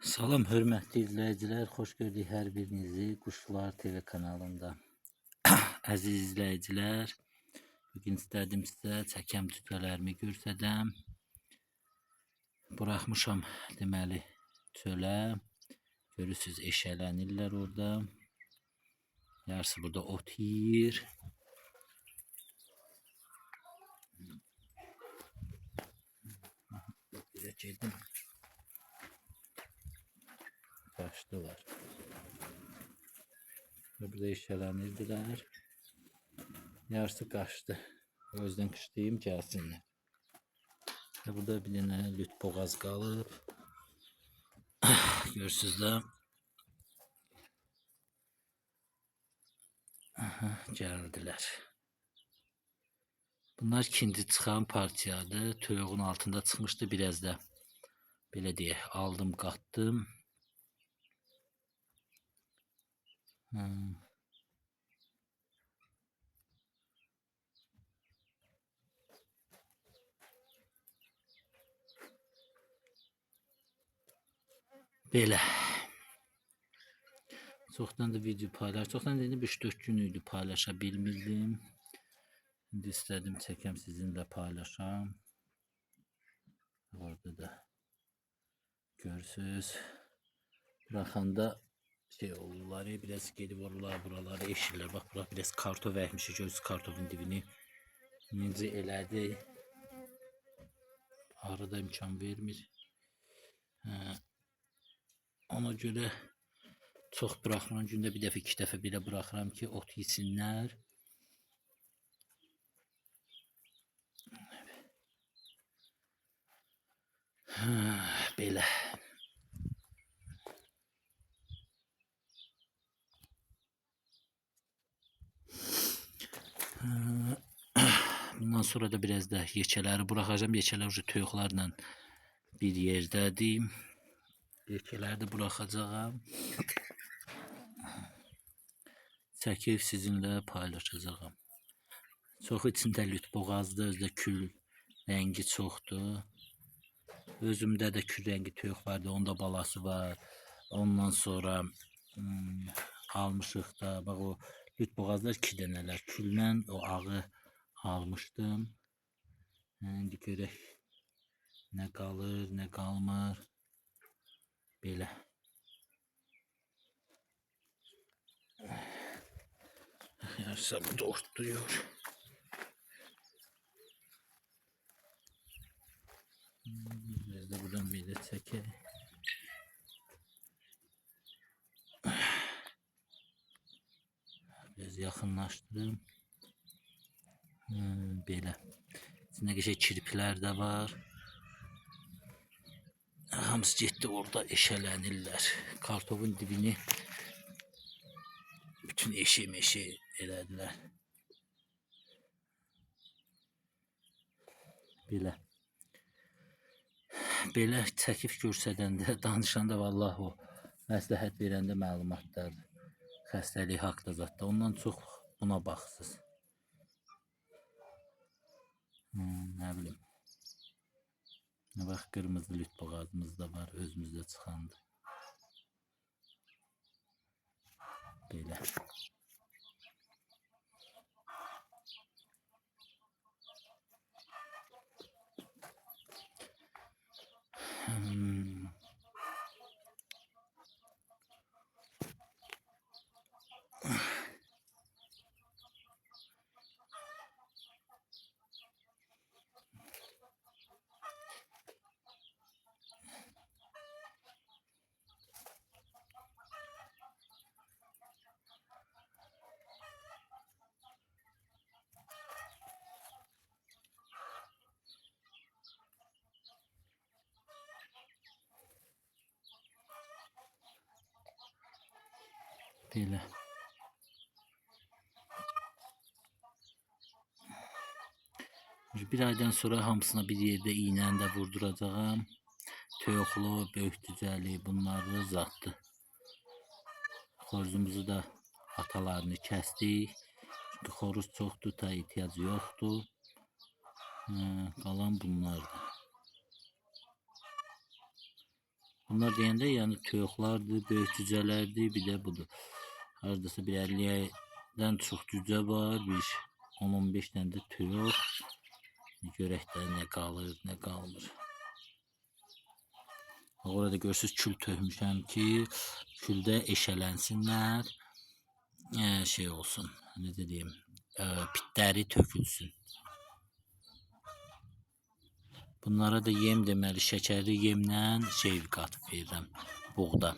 Salam hörmətli izləyicilər, xoş gördük hər birinizi Quşlar TV kanalında. Əziz izləyicilər, bugün istədim sizə çəkəm cücələrimi göstərəm. Buraxmışam deməli çölə. Görürsüz eşələnirlər orada. Yarısı burada ot yeyir. Belə gedim. Qaçdılar. Burada eşələnirdiler. Yarısı qaçdı. Özdən qışlayım gəlsinlər. Burada bir dənə lüt boğaz qalıb. Görürsüz də. Gəldilər. Bunlar ikinci çıxan partiyadır. Toyuğun altında çıxmışdı biraz da. Belə deyək, aldım, qatdım. Belə. Çoxdan da video paylaş. Çoxdan dedim 3-4 gün idi paylaşa bilmirdim. İndi istədim çəkəm sizinlə paylaşam. Orada da görürsüz. Buraxanda şey olurlar, biraz gedib buraları eşirlər. Bax, bura biraz kartof əkmişik, görürsüz kartofun dibini. Necə elədi. Arada imkan vermir. Ona görə çox buraxmıram. Gündə bir dəfə, 2 dəfə belə buraxıram ki, ot yesinlər. Belə. Bundan sonra da biraz da yekələri buraxacağım. Yekələr уже toyuqlarla bir yerdədir. Yekələri də buraxacağam. Çəkib sizinlə paylaşacağım. Çox içində lüt boğazdır, özdə kül rəngi çoxdur. Özümdə də kül rəngi toyuq vardı, onda balası var. Ondan sonra almışıq da, bax o lüt boğazlar 2 dənələr küllə o ağı almışdım. İndi görək nə qalır, nə qalmır. Belə. Yarısı burada otluyor. Biraz da buradan belə çəkək. Biraz yaxınlaşdırım. Belə. İçində qəşəng kirpilər də var. Hamısı getdi orada eşələnirlər. Kartofun dibini bütün eşi elədilər. Belə. Belə çəkib görsədəndə, danışanda vallahi o məsləhət verəndə məlumatlardır. Xəstəlik haqda zətdə. Ondan çox buna baxsız. Nə bilim. Bax, qırmızı lüt boğazımız da var, özümüzdə çıxandı. Belə. Belə. Bir aydan sonra hamısına bir yerdə iğnə də vurduracağım. Toyuqlu, böyük cücəli bunları zatdır. Xoruzumuzu da atalarını kəsdik. Çünki xoruz çoxdur, ta ehtiyac yoxdur. Qalan bunlardır. Bunlar deyəndə yəni toyuqlardır, böyük cücələrdir, bir də budur. Hardasa bir 50-dən çox cücə var, bir 10-15 dənə də toyuq. Görək də nə qalır, nə qalmır. Orada görürsünüz kül tökmüşəm ki, küldə eşələnsinlər, şey olsun, necə deyim, pitləri tökülsün. Bunlara da yem deməli şəkərli yemlə şey qatıb verirəm, buğda.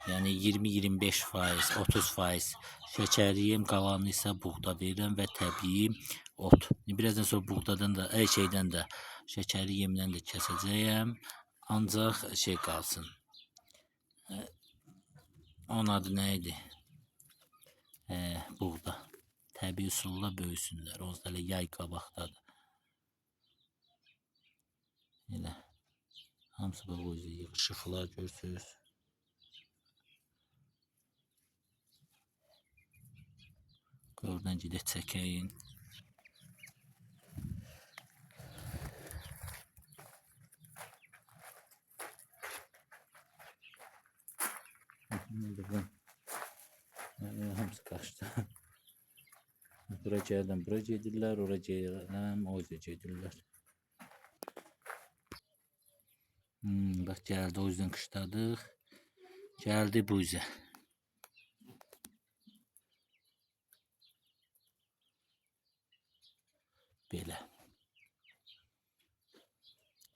Yəni 20-25%, 30% şəkərli yem, qalanı isə buğda verirəm və təbii ot. Birazdan sonra buğdadan da, şeydən də, şəkərli yemdən də kəsəcəyəm. Ancaq şey qalsın. Onun adı nə idi? Buğda. Təbii üsulla böyüsünlər. Onsuz da yay qabaqdadır. Elə. Hamısı bax o yüzden yığışıqlar görürsünüz. Oradan gedək çəkəyin. Hamısı qaçdı. Bura gəldən bura gedirlər, ora gələm, o yüzden gedirlər. Bak geldi, o yüzden kışladık. Geldi bu yüzden. Belə.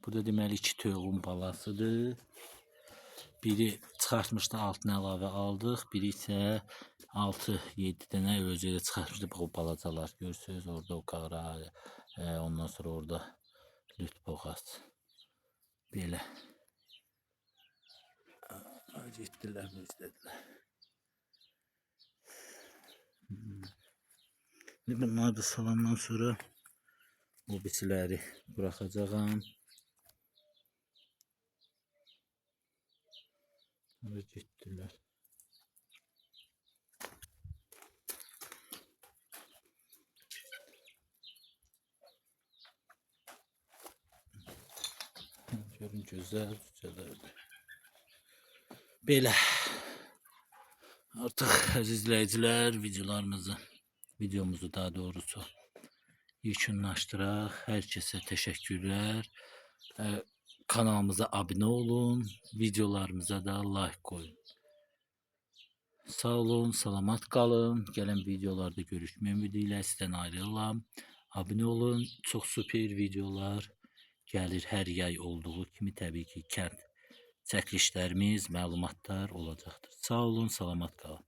Bu da deməli 2 toyuğun balasıdır. Biri çıxartmışdı, altına əlavə aldıq. Biri isə 6-7 dənə özü çıxartmışdı. Bu balacalar görürsünüz. Orada o qara, ondan sonra orada lüt boğaz. Belə. Getdilər, izlədilər. Bunları da salandan sonra o bisiləri buraxacağam. Orada getdilər. Görün gözəl cücələrdir. Belə. Artıq əziz izləyicilər videomuzu daha doğrusu yekunlaşdıraq. Hər kəsə təşəkkürlər. Kanalımıza abunə olun. Videolarımıza da like koyun. Sağ olun, salamat qalın. Gələn videolarda görüşmək ümidi ilə sizdən ayrılıram. Abunə olun. Çox super videolar gəlir hər yay olduğu kimi, təbii ki kənd çəkilişlərimiz, məlumatlar olacaqdır. Sağ olun, salamat qalın.